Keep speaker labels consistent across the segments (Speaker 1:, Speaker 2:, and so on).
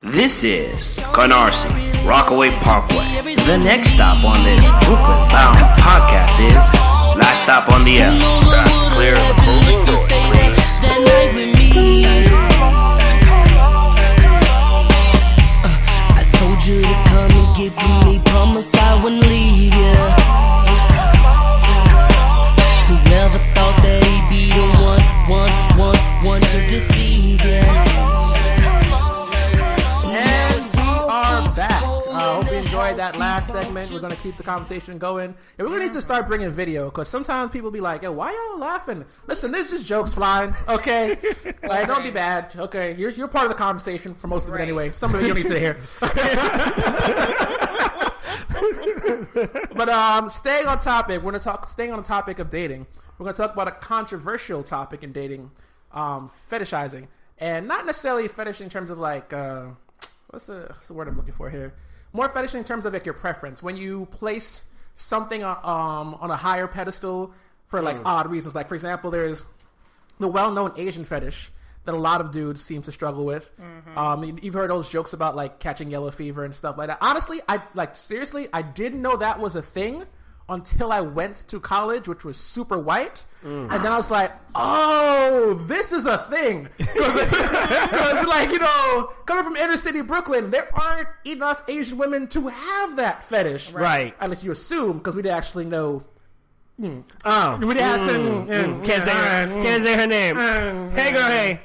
Speaker 1: This is Canarsie, Rockaway Parkway. The next stop on this Brooklyn-bound podcast is Last Stop on the L. Clear the closing door, please.
Speaker 2: I told you to come and get with me, promise I wouldn't leave ya. Whoever thought that he'd be the one to deceive ya.
Speaker 3: That last segment, we're gonna keep the conversation going, and we're gonna need to start bringing video, because sometimes people be like, "Yo, why y'all laughing?" Listen, there's just jokes flying, okay? Like, don't be bad, okay? You're part of the conversation for most of it anyway. Some of it you don't need to hear. But staying on topic, we're gonna staying on the topic of dating. We're gonna talk about a controversial topic in dating, fetishizing, and not necessarily fetish in terms of like what's the word I'm looking for here. More fetish in terms of like your preference. When you place something on a higher pedestal for like odd reasons. Like, for example, there's the well-known Asian fetish that a lot of dudes seem to struggle with. You've heard those jokes about like catching yellow fever and stuff like that. Honestly, I didn't know that was a thing until I went to college, which was super white. And then I was like, oh, this is a thing. Because, like, you know, coming from inner city Brooklyn, there aren't enough Asian women to have that fetish.
Speaker 1: Right.
Speaker 3: Unless you assume, because we didn't actually know.
Speaker 1: Can't say her name. Hey, girl, hey.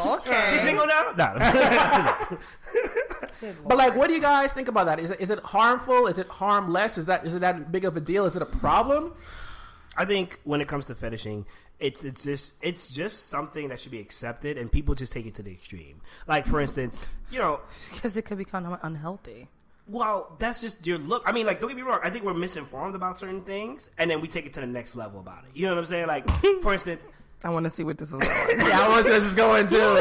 Speaker 4: Okay.
Speaker 1: She single now? No.
Speaker 3: But like, what do you guys think about that? Is it harmful? Is it harmless? Is it that big of a deal? Is it a problem?
Speaker 1: I think when it comes to fetishing, it's just something that should be accepted, and people just take it to the extreme. Like, for instance, you know,
Speaker 4: Because it could become unhealthy.
Speaker 1: well, that's just your look. I mean, like, don't get me wrong. I think we're misinformed about certain things, and then we take it to the next level about it. You know what I'm saying? Like, for instance,
Speaker 4: I want to see what this is going.
Speaker 3: Yeah, I was this is going too.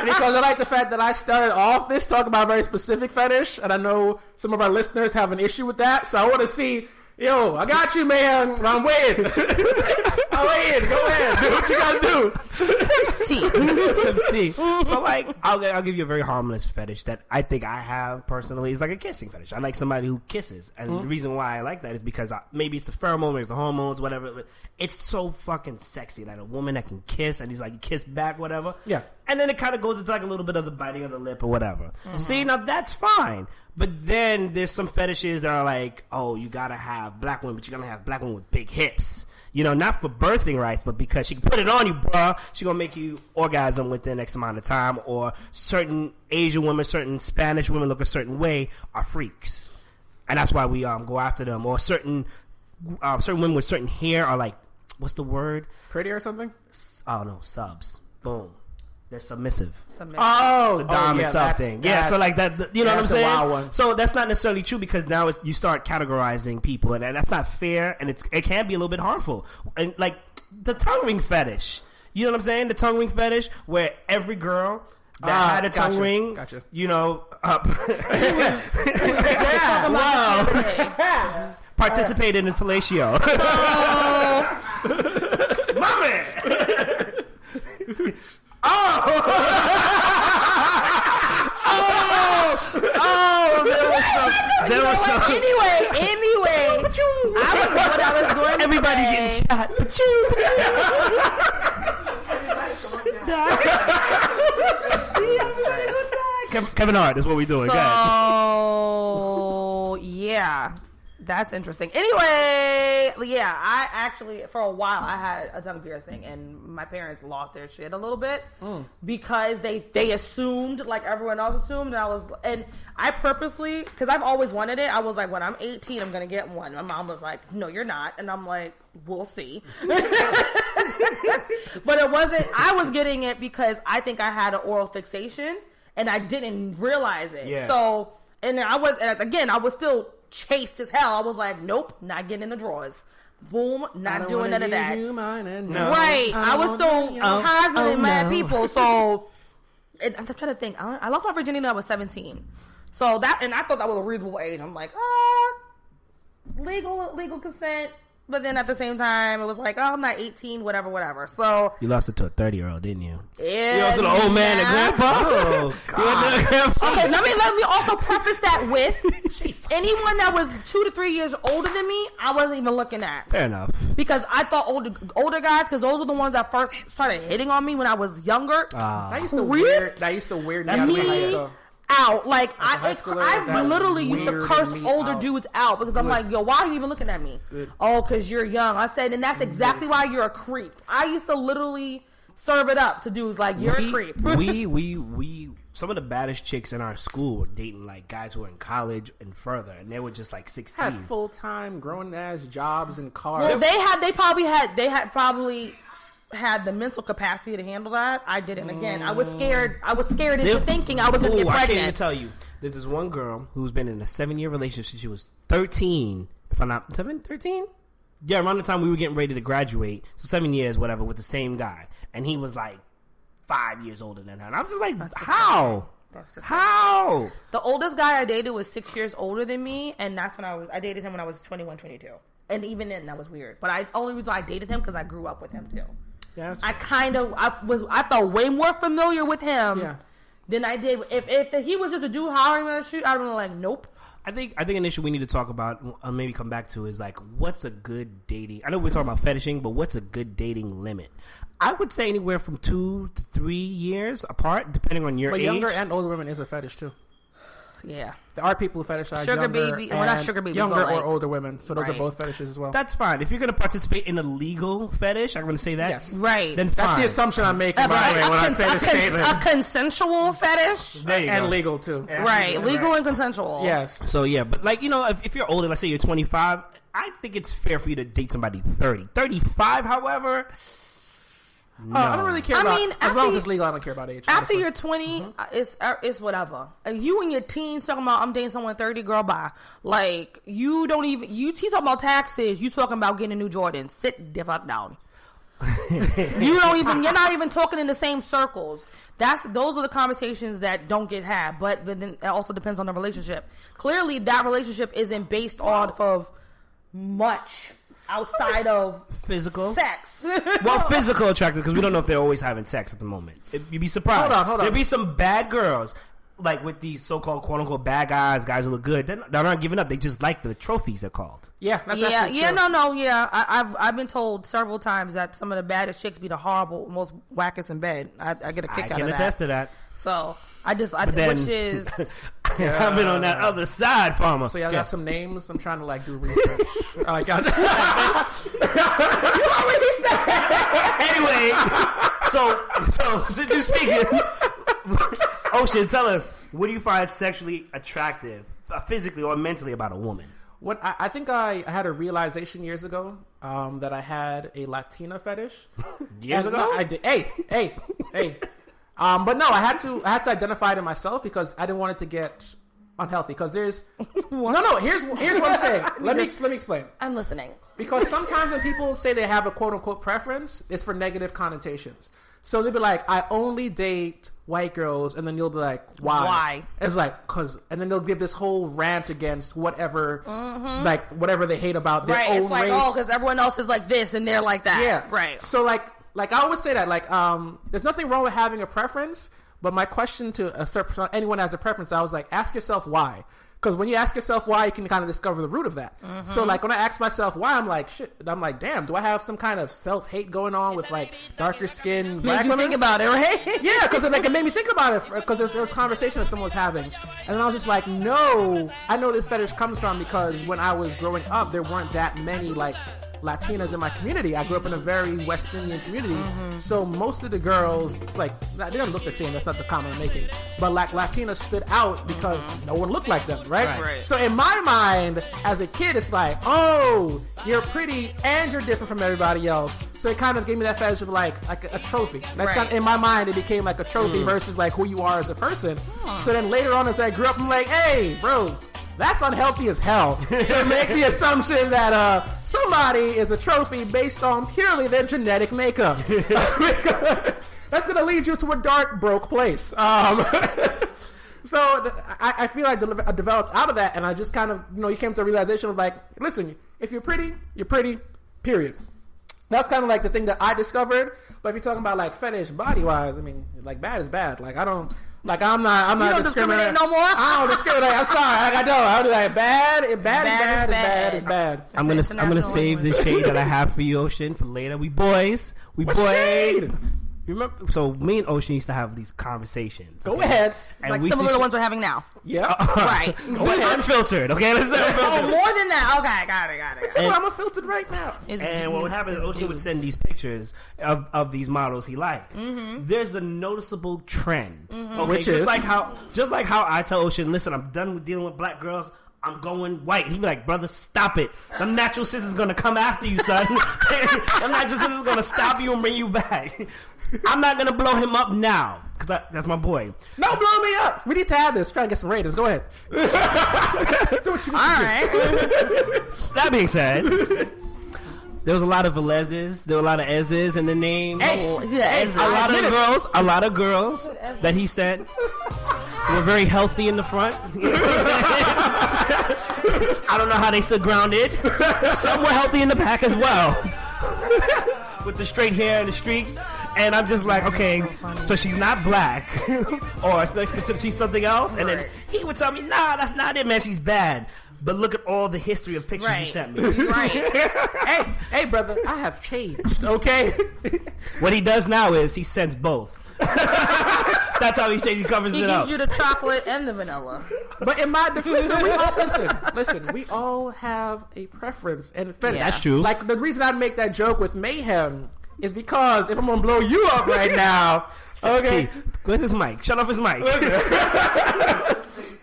Speaker 3: Because I like the fact that I started off this talking about a very specific fetish, and I know some of our listeners have an issue with that, so I want to see, yo, I got you, man. I'm waiting. I'm waiting. Go ahead. Do what you got to do.
Speaker 1: So, like, I'll give you a very harmless fetish that I think I have personally is like a kissing fetish. I like somebody who kisses, and the reason why I like that is because maybe it's the pheromone, maybe it's the hormones, whatever. It's so fucking sexy, like a woman that can kiss, and he's like, kiss back, whatever.
Speaker 3: Yeah.
Speaker 1: And then it kind of goes into like a little bit of the biting of the lip or whatever. See, now that's fine. But then there's some fetishes that are like, oh, you gotta have black women, but you're gonna have black women with big hips. You know, not for birthing rights, but because she can put it on you, bruh. She gonna make you orgasm within X amount of time. Or certain Asian women, certain Spanish women look a certain way are freaks, and that's why we go after them. Or certain women with certain hair are like, what's the word?
Speaker 3: Pretty or something?
Speaker 1: Oh no, subs. Boom. They're submissive.
Speaker 3: Oh,
Speaker 1: The dom and sub thing. Yeah, so like that, you know what I'm saying?
Speaker 3: Wild one.
Speaker 1: So that's not necessarily true, because now you start categorizing people, and that's not fair, and it can be a little bit harmful. And like the tongue ring fetish, you know what I'm saying? The tongue ring fetish, where every girl that had a tongue ring, you know, participated in fellatio. My man. There was some.
Speaker 4: Anyway, I was going to
Speaker 1: Everybody
Speaker 4: say.
Speaker 1: getting shot. Kevin Hart is what we doing.
Speaker 4: So, yeah. That's interesting. Anyway, yeah, I actually, for a while, I had a tongue piercing, and my parents lost their shit a little bit because they assumed, like everyone else assumed, and I purposely, because I've always wanted it, I was like, when I'm 18, I'm going to get one. My mom was like, no, you're not. And I'm like, we'll see. But it wasn't, I was getting it because I think I had an oral fixation, and I didn't realize it.
Speaker 1: Yeah.
Speaker 4: So, and I was still chaste as hell. I was like, nope, not getting in the drawers. Boom, not doing none of that. Right. I was still confident, mad people. So, and I'm trying to think. I lost my virginity when I was 17. So that, and I thought that was a reasonable age. I'm like, legal consent. But then at the same time, it was like, oh, I'm not 18, whatever. So
Speaker 1: You lost it to a 30-year-old, didn't you?
Speaker 4: yeah,
Speaker 1: You lost it to an old man and grandpa? Oh, God.
Speaker 4: Okay, let me also preface that with anyone that was 2 to 3 years older than me, I wasn't even looking at.
Speaker 1: Fair enough.
Speaker 4: Because I thought older guys, because those were the ones that first started hitting on me when I was younger.
Speaker 3: That used to weird me out in high school.
Speaker 4: Out. Like,
Speaker 3: high schooler,
Speaker 4: I
Speaker 3: that
Speaker 4: literally used to
Speaker 3: weirded
Speaker 4: curse
Speaker 3: me
Speaker 4: older
Speaker 3: out.
Speaker 4: dudes out because I'm like, yo, why are you even looking at me?
Speaker 3: Good.
Speaker 4: Oh, because you're young. I said, and that's exactly why you're a creep. I used to literally serve it up to dudes like, you're a creep.
Speaker 1: we some of the baddest chicks in our school were dating like guys who were in college and further, and they were just like 16.
Speaker 3: Had full-time grown-ass jobs and cars.
Speaker 4: Well, they probably had the mental capacity to handle that. I didn't. Again, I was scared into thinking I was going to get
Speaker 1: I
Speaker 4: pregnant.
Speaker 1: can't even tell you. There's this one girl who's been in a 7-year relationship since she was 13. If I'm not 13? Yeah, around the time we were getting ready to graduate. So 7 years, whatever, with the same guy. And he was like 5 years older than her. And I'm just like, how? How?
Speaker 4: The oldest guy I dated was 6 years older than me, and that's when I dated him when I was 21, 22. And even then, that was weird. But only reason I dated him because I grew up with him too.
Speaker 1: Yeah,
Speaker 4: I felt way more familiar with him than I did if he was just a dude hollering on the street. I'd be like, nope.
Speaker 1: I think an issue we need to talk about, maybe come back to, is like, what's a good dating? I know we're talking about fetishing, but what's a good dating limit? I would say anywhere from 2 to 3 years apart, depending on your age.
Speaker 3: But younger and older women is a fetish too.
Speaker 4: Yeah,
Speaker 3: there are people who fetishize
Speaker 4: sugar
Speaker 3: younger
Speaker 4: baby. Well, not sugar baby,
Speaker 3: younger
Speaker 4: but like,
Speaker 3: or older women. So those
Speaker 4: right.
Speaker 3: are both fetishes as well.
Speaker 1: That's fine. If you're going to participate in a legal fetish, I'm going to say that.
Speaker 3: Yes.
Speaker 4: right.
Speaker 1: Then
Speaker 3: That's
Speaker 1: fine.
Speaker 3: the assumption I'm making, by the way, when I say this statement.
Speaker 4: A consensual fetish,
Speaker 1: There you
Speaker 3: And
Speaker 1: go.
Speaker 3: legal too.
Speaker 1: Yeah.
Speaker 4: right? Legal and consensual.
Speaker 3: Yes.
Speaker 1: So yeah, but like, you know, if you're older, let's say you're 25, I think it's fair for you to date somebody 30. 35, however, no.
Speaker 3: I don't really care as long as it's legal, I don't care about age.
Speaker 4: After
Speaker 3: honestly.
Speaker 4: you're 20, it's whatever. And you in your teens talking about I'm dating someone 30, girl, bye. Like, you don't even, you talking about taxes, you talking about getting a new Jordan. Sit the fuck down. You're not even talking in the same circles. Those are the conversations that don't get had, but then it also depends on the relationship. Clearly, that relationship isn't based off of much outside of
Speaker 1: Physical
Speaker 4: sex.
Speaker 1: Well, physical attractive, because we don't know if they're always having sex at the moment. You'd be surprised.
Speaker 3: Hold on.
Speaker 1: There'd be some bad girls, like with these so-called quote-unquote bad guys who look good. They're not giving up. They just like the trophies they're called.
Speaker 3: Yeah, that's actually true.
Speaker 4: I've been told several times that some of the baddest chicks be the horrible, most wackest in bed. I get a kick out of that.
Speaker 1: I can attest to that.
Speaker 4: So which is
Speaker 1: I've been on that other side, farmer.
Speaker 3: So y'all got some names. I'm trying to like do research.
Speaker 1: Anyway, so since you're speaking, Ocean, tell us, what do you find sexually attractive, physically or mentally, about a woman?
Speaker 3: What I think I had a realization years ago that I had a Latina fetish.
Speaker 1: Years
Speaker 3: And
Speaker 1: ago?
Speaker 3: I did. Hey. But no, I had to identify it in myself because I didn't want it to get unhealthy. Because there's no. Here's what I'm saying. Let me explain.
Speaker 4: I'm listening.
Speaker 3: Because sometimes when people say they have a quote unquote preference, it's for negative connotations. So they'll be like, I only date white girls, and then you'll be like, why?
Speaker 4: Why?
Speaker 3: It's like, and then they'll give this whole rant against whatever, like whatever they hate about their own
Speaker 4: It's like,
Speaker 3: race.
Speaker 4: because everyone else is like this and they're like that.
Speaker 3: Yeah.
Speaker 4: Right.
Speaker 3: So like I always say that, like, there's nothing wrong with having a preference, but my question to anyone has a preference, I was like, ask yourself why. Because when you ask yourself why, you can kind of discover the root of that. So, like, when I ask myself why, I'm like, shit. I'm like, damn, do I have some kind of self-hate going on with, like, darker skin black
Speaker 4: Made you
Speaker 3: women?
Speaker 4: think about it, right?
Speaker 3: Yeah, because like, it made me think about it, because there was a conversation that someone was having. And then I was just like, no, I know this fetish comes from because when I was growing up, there weren't that many, like, Latinas in my community. I grew up in a very West Indian community, so most of the girls, like, they don't look the same. That's not the comment I'm making. But like, Latinas stood out because no one looked like them, right?
Speaker 4: Right.
Speaker 3: So in my mind, as a kid, it's like, oh, you're pretty and you're different from everybody else. So it kind of gave me that fetish of like a trophy. That's kind of, in my mind, it became like a trophy versus like who you are as a person. So then later on, as I grew up, I'm like, hey, bro, that's unhealthy as hell. It makes the assumption that somebody is a trophy based on purely their genetic makeup. That's going to lead you to a dark, broke place. So I feel like I developed out of that, and I just kind of, you came to a realization of like, listen, if you're pretty, you're pretty. Period. That's kind of like the thing that I discovered. But if you're talking about like fetish body wise, I mean, like bad is bad. Like I don't. Like I'm not
Speaker 4: discriminate no more.
Speaker 3: I don't discriminate. I'm sorry. Like I don't. I'll do like bad is bad.
Speaker 1: I'm gonna save the shade that I have for you, Ocean, for later. We boys.
Speaker 3: Shade?
Speaker 1: You remember? So me and Ocean used to have these conversations.
Speaker 3: Go ahead.
Speaker 1: And
Speaker 4: Like
Speaker 1: we
Speaker 4: similar to the ones we're having now.
Speaker 3: Yeah.
Speaker 4: Right.
Speaker 1: Unfiltered. Okay. Let's
Speaker 4: Oh, more than that. Okay, got it.
Speaker 3: I'm unfiltered right now.
Speaker 1: And what would happen is Ocean would send these pictures of these models he liked. There's a noticeable trend, okay?
Speaker 3: Which
Speaker 1: just
Speaker 3: is
Speaker 1: like how I tell Ocean, listen, I'm done with dealing with black girls. I'm going white. He'd be like, brother, stop it. The natural sister's gonna come after you, son. The natural sister's gonna stop you and bring you back. I'm not gonna blow him up now because that's my boy.
Speaker 3: No, blow me up. We need to have this. Try to get some ratings. Go ahead. Do what you need.
Speaker 4: All right.
Speaker 1: That being said, there was a lot of Velezes, there were a lot of Ezes in the name. A lot of girls that he sent were very healthy in the front. I don't know how they stood grounded. Some were healthy in the back as well, with the straight hair and the streaks. And I'm just like, okay, so she's not black, or let's consider she's something else. And then he would tell me, nah, that's not it, man. She's bad. But look at all the history of pictures you sent me.
Speaker 4: Right.
Speaker 3: Hey, brother, I have changed. Okay.
Speaker 1: What he does now is he sends both. That's how he says he covers it up.
Speaker 4: He gives you the chocolate and the vanilla.
Speaker 3: But in my defense, listen, we all have a preference and fetish.
Speaker 1: That's true.
Speaker 3: Like the reason I'd make that joke with Mayhem is because if I'm gonna blow you up right now, okay.
Speaker 1: Where's his mic? Shut off his mic.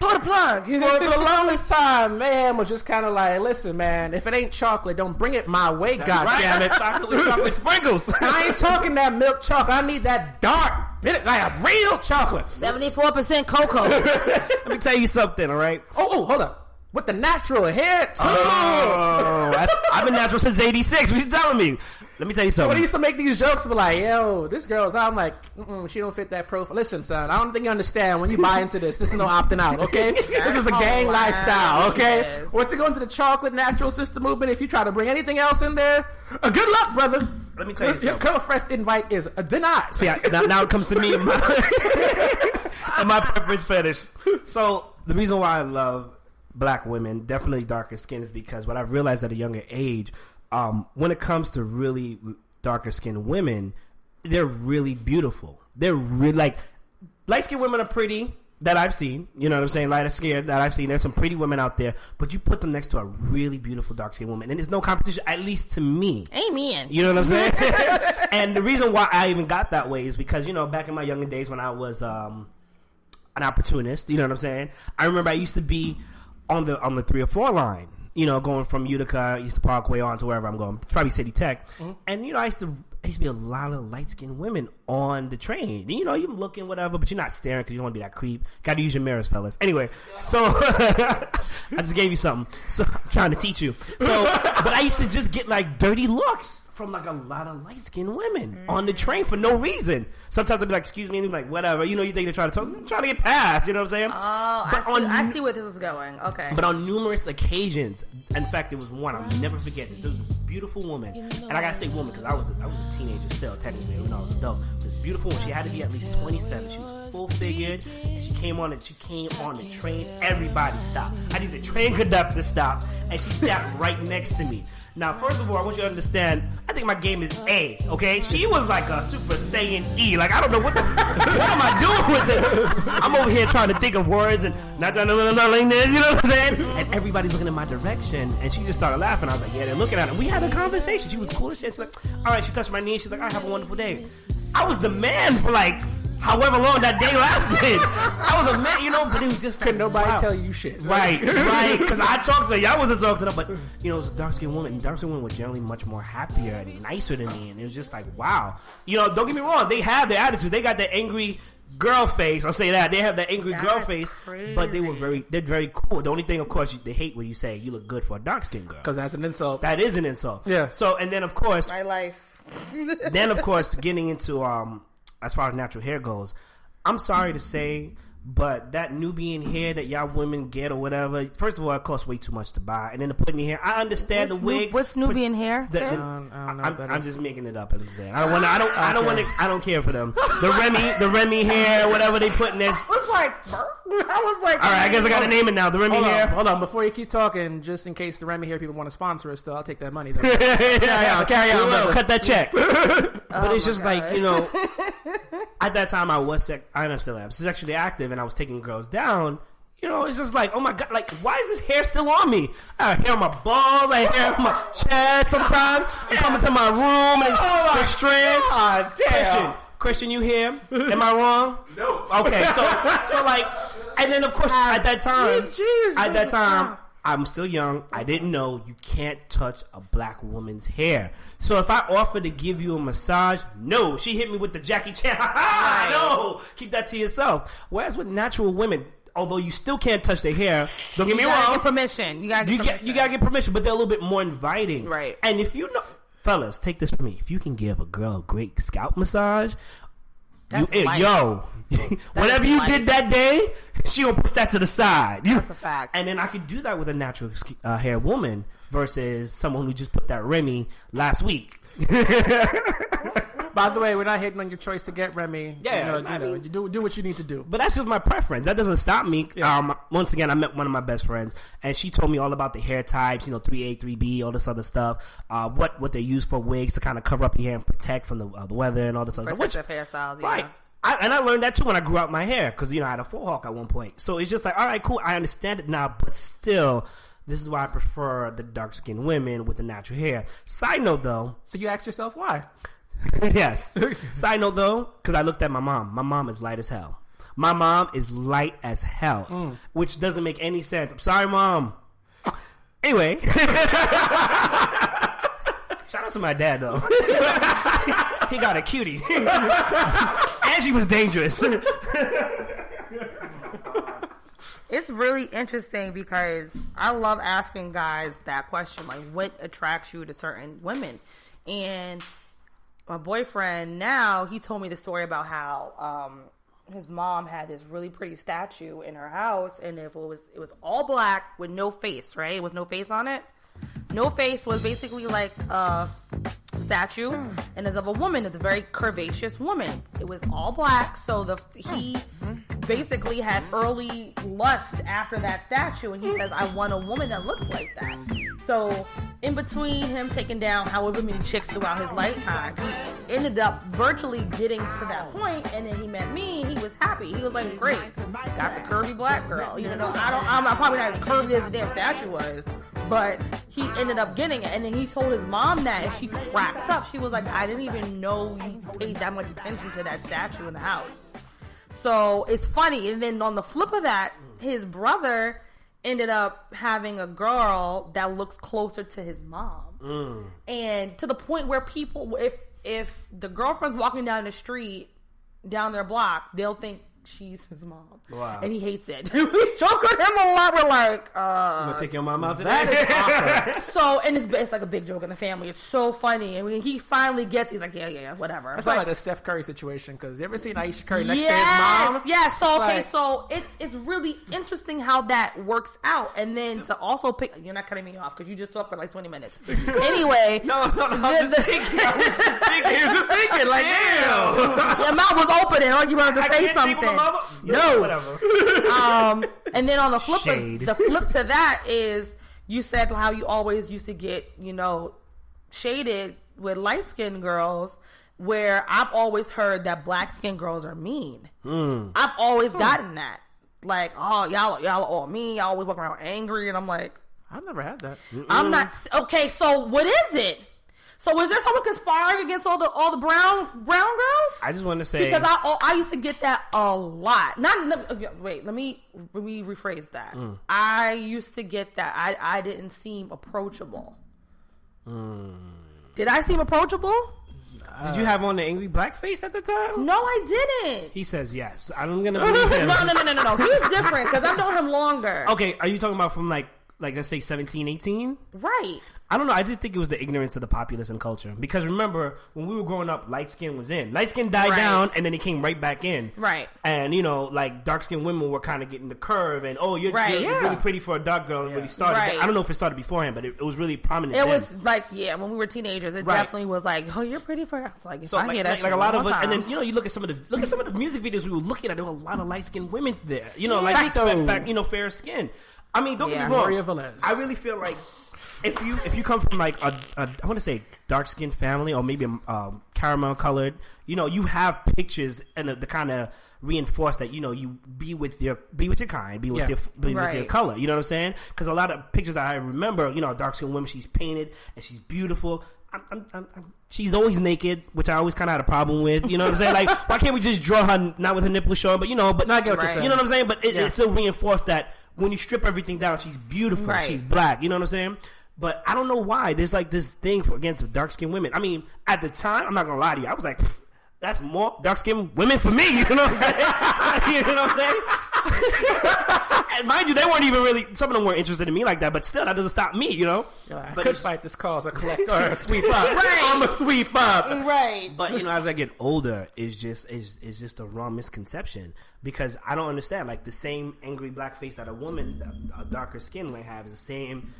Speaker 4: Pull the plug.
Speaker 3: For the longest time, Mayhem was just kind of like, listen, man, if it ain't chocolate, don't bring it my way, goddammit.
Speaker 1: Chocolate sprinkles.
Speaker 3: I ain't talking that milk chocolate. I need that dark, like a real chocolate.
Speaker 4: 74% cocoa.
Speaker 1: Let me tell you something, all right?
Speaker 3: Oh, hold up. With the natural hair, too.
Speaker 1: Oh, I've been natural since 86. What you telling me? Let me tell you something.
Speaker 3: When he used to make these jokes, be like, yo, this girl's out. I'm like, she don't fit that profile. Listen, son, I don't think you understand when you buy into this. This is no opting out, okay? This is a gang lifestyle, okay? Yes. Once you go into the chocolate natural sister movement, if you try to bring anything else in there, good luck, brother.
Speaker 1: Let me tell you something.
Speaker 3: Your girlfriend's invite is denied.
Speaker 1: See, now it comes to me and my preference fetish. So, the reason why I love black women, definitely darker skin, is because what I've realized at a younger age, when it comes to really darker skinned women, they're really beautiful. They're really, like, light skinned women are pretty that I've seen. You know what I'm saying? Lighter skinned that I've seen. There's some pretty women out there, but you put them next to a really beautiful dark skinned woman, and there's no competition, at least to me.
Speaker 4: Amen.
Speaker 1: You know what I'm saying? And the reason why I even got that way is because, you know, back in my younger days when I was an opportunist, you know what I'm saying? I remember I used to be on the 3 or 4 line, you know, going from Utica, East Parkway on to wherever I'm going, probably City Tech. And, you know, I used to be a lot of light-skinned women on the train. You know, you're looking, whatever, but you're not staring because you don't want to be that creep. Got to use your mirrors, fellas. Anyway, so I just gave you something. So I'm trying to teach you. So, but I used to just get, like, dirty looks from, like, a lot of light-skinned women on the train for no reason. Sometimes I'd be like, excuse me, and they'd be like, whatever. You know, you think they're trying to talk. I'm trying to get past, you know what I'm saying?
Speaker 4: Oh, I see where this is going. Okay.
Speaker 1: But on numerous occasions, in fact, there was one, I'll never forget it. There was this beautiful woman, and I gotta say woman because I was a teenager still, technically, when I was adult. This beautiful woman, she had to be at least 27. She was full-figured, and she came on the train. Everybody stopped. I need the train conductor to stop, and she sat right next to me. Now, first of all, I want you to understand, I think my game is A, okay? She was like a Super Saiyan E. Like, I don't know what am I doing with it? I'm over here trying to think of words and not trying to like this, you know what I'm saying? And everybody's looking in my direction, and she just started laughing. I was like, yeah, they're looking at her. We had a conversation. She was cool as shit. She's like, all right, she touched my knee. She's like, all right, have a wonderful day. I was the man for like however long that day lasted. I was a man, you know, but it was just like,
Speaker 3: could nobody tell you shit.
Speaker 1: Right, because I talked to her. Y'all wasn't talking to them, but, you know, it was a dark-skinned woman, and dark-skinned women were generally much more happier and nicer than me, and it was just like, wow. You know, don't get me wrong, they have their attitude. They got that angry girl face. I'll say that. They have that angry girl face,
Speaker 4: crazy.
Speaker 1: But they're very cool. The only thing, of course, they hate when you say you look good for a dark-skinned girl.
Speaker 3: Because that's an insult.
Speaker 1: That is an insult.
Speaker 3: Yeah.
Speaker 1: So, and then, of course...
Speaker 4: My life.
Speaker 1: Then, of course, getting into, as far as natural hair goes, I'm sorry to say, But that Nubian hair that y'all women get or whatever, first of all, it costs way too much to buy. And then to put in your hair, I understand the wig.
Speaker 4: What's Nubian hair?
Speaker 3: I don't know what that
Speaker 1: I'm
Speaker 3: is.
Speaker 1: just making it up as I'm saying. I don't care for them. The Remy hair, whatever they put in there.
Speaker 4: I was like,
Speaker 1: all right, I guess I got to name it now. The Remy hair.
Speaker 3: Hold on. Before you keep talking, just in case the Remy hair people want to sponsor us, still, I'll take that money. Though. Carry on.
Speaker 1: Well, cut that check. But it's just
Speaker 4: God.
Speaker 1: like, at that time I'm still sexually active, and I was taking girls down. It's just like, oh my God, like, why is this hair still on me? I have hair on my balls, I have hair on my chest sometimes. I come into my room and it's strands.
Speaker 3: God damn.
Speaker 1: Christian, you here? Am I wrong?
Speaker 5: No.
Speaker 1: Okay, so like, and then of course at that time, I'm still young. I didn't know you can't touch a black woman's hair. So if I offered to give you a massage, no. She hit me with the Jackie Chan. No, keep that to yourself. Whereas with natural women, although you still can't touch their hair, don't get me wrong.
Speaker 4: Get permission. You gotta get
Speaker 1: permission, but they're a little bit more inviting.
Speaker 4: Right.
Speaker 1: And if fellas, take this from me. If you can give a girl a great scalp massage, whatever you did that day, she gonna push that to the side.
Speaker 4: That's a fact.
Speaker 1: And then I could do that with a natural hair woman versus someone who just put that Remy last week.
Speaker 3: By the way, we're not hating on your choice to get Remy.
Speaker 1: Yeah,
Speaker 3: you do what you need to do.
Speaker 1: But that's just my preference. That doesn't stop me. Yeah. Once again, I met one of my best friends, and she told me all about the hair types. 3A, 3B, all this other stuff. What they use for wigs to kind of cover up your hair and protect from the weather and all this other stuff.
Speaker 4: Protective hairstyles, yeah.
Speaker 1: Right. I learned that too when I grew out my hair because I had a full hawk at one point. So it's just like, all right, cool. I understand it now, but still, this is why I prefer the dark skinned women with the natural hair. Side note, though.
Speaker 3: So you asked yourself why?
Speaker 1: Yes. Side note, though, because I looked at my mom. My mom is light as hell. Which doesn't make any sense. I'm sorry, Mom. Anyway. Shout out to my dad, though. He got a cutie. And she was dangerous.
Speaker 4: It's really interesting because I love asking guys that question, like, what attracts you to certain women? And my boyfriend now, he told me the story about how his mom had this really pretty statue in her house, and if it was all black with no face, right? It was no face on it. No face was basically like a statue, and it's of a woman. It's a very curvaceous woman. It was all black, so he basically had early lust after that statue, and he says, I want a woman that looks like that. So in between him taking down however many chicks throughout his lifetime, he ended up virtually getting to that point, and then he met me, and he was happy. He was like, great, got the curvy black girl. I'm probably not as curvy as the damn statue was, but he ended up getting it. And then he told his mom that, and she cracked up. She was like, I didn't even know you paid that much attention to that statue in the house. So it's funny. And then on the flip of that, his brother ended up having a girl that looks closer to his mom. And to the point where people, if the girlfriend's walking down the street, down their block, they'll think she's his mom.
Speaker 1: Wow.
Speaker 4: And he hates it. We joke with him a lot. We're like,
Speaker 1: you gonna take your mom out today?
Speaker 4: that is awkward. So, and it's like a big joke in the family. It's so funny. And when he finally gets, he's like, yeah, whatever.
Speaker 3: It's not like the Steph Curry situation, because you ever seen Aisha Curry next to his mom?
Speaker 4: Yes. So it's really interesting how that works out. And then to also pick, you're not cutting me off because you just talked for like 20 minutes. Anyway,
Speaker 1: No. I'm just thinking. Like, damn.
Speaker 4: Your mouth was open and like you wanted to say something. No.
Speaker 1: Whatever.
Speaker 4: And then on the flip,
Speaker 1: Shade.
Speaker 4: the flip to that is you said how you always used to get, shaded with light skinned girls, where I've always heard that black skinned girls are mean. I've always gotten that. Like, oh, y'all are all mean. Y'all always walk around angry. And I'm like,
Speaker 3: I've never had that.
Speaker 4: I'm not. Okay, so what is it? So is there someone conspiring against all the brown girls?
Speaker 1: I just want to say,
Speaker 4: because I used to get that a lot. Wait, let me rephrase that. I used to get that. I didn't seem approachable. Did I seem approachable?
Speaker 1: Did you have on the angry black face at the time?
Speaker 4: No, I didn't.
Speaker 1: He says yes. I'm gonna believe him.
Speaker 4: No. He's different because I've known him longer.
Speaker 1: Okay, are you talking about from like like let's say 17, 18.
Speaker 4: Right.
Speaker 1: I don't know. I just think it was the ignorance of the populace and culture. Because remember, when we were growing up, light skin was in. Light skin died down, and then it came right back in.
Speaker 4: Right.
Speaker 1: And, you know, like, dark-skinned women were kind of getting the curve. And, you're really pretty for a dark girl. It really started.
Speaker 4: Right.
Speaker 1: I don't know if it started beforehand, but it was really prominent
Speaker 4: It
Speaker 1: then.
Speaker 4: was like, when we were teenagers, it definitely was like, oh, you're pretty for... It's like, if I hear that shit
Speaker 1: a lot of
Speaker 4: time.
Speaker 1: and then, you know, you look at some of the music videos we were looking at, there were a lot of light-skinned women there. You know, fair skin. I mean, don't get me wrong.
Speaker 3: Maria Velez.
Speaker 1: I really feel like if you come from like a I want to say dark skinned family or maybe caramel colored, you know, you have pictures and the kind of reinforce that, you know, you be with your kind, be with your color. You know what I'm saying? Because a lot of pictures that I remember, you know, dark skinned women, she's painted and she's beautiful. She's always naked, which I always kind of had a problem with. You know what I'm saying? Like, why can't we just draw her not with her nipples showing, but you know, but
Speaker 3: not get what you're saying.
Speaker 1: You know what I'm saying? But it still reinforced that when you strip everything down, she's beautiful.
Speaker 4: Right.
Speaker 1: She's black. You know what I'm saying? But I don't know why there's like this thing against dark skinned women. I mean, at the time, I'm not gonna lie to you, I was like, that's more dark skinned women for me. You know what I'm saying? You know what I'm saying? And mind you, they weren't even really. Some of them weren't interested in me like that. But still, that doesn't stop me. You know.
Speaker 3: I could fight this cause or collect or a sweep up. I'm a sweep up.
Speaker 4: Right.
Speaker 1: But you know, as I get older, it's just a wrong misconception because I don't understand. Like the same angry black face that a woman, a darker skin might have, is the same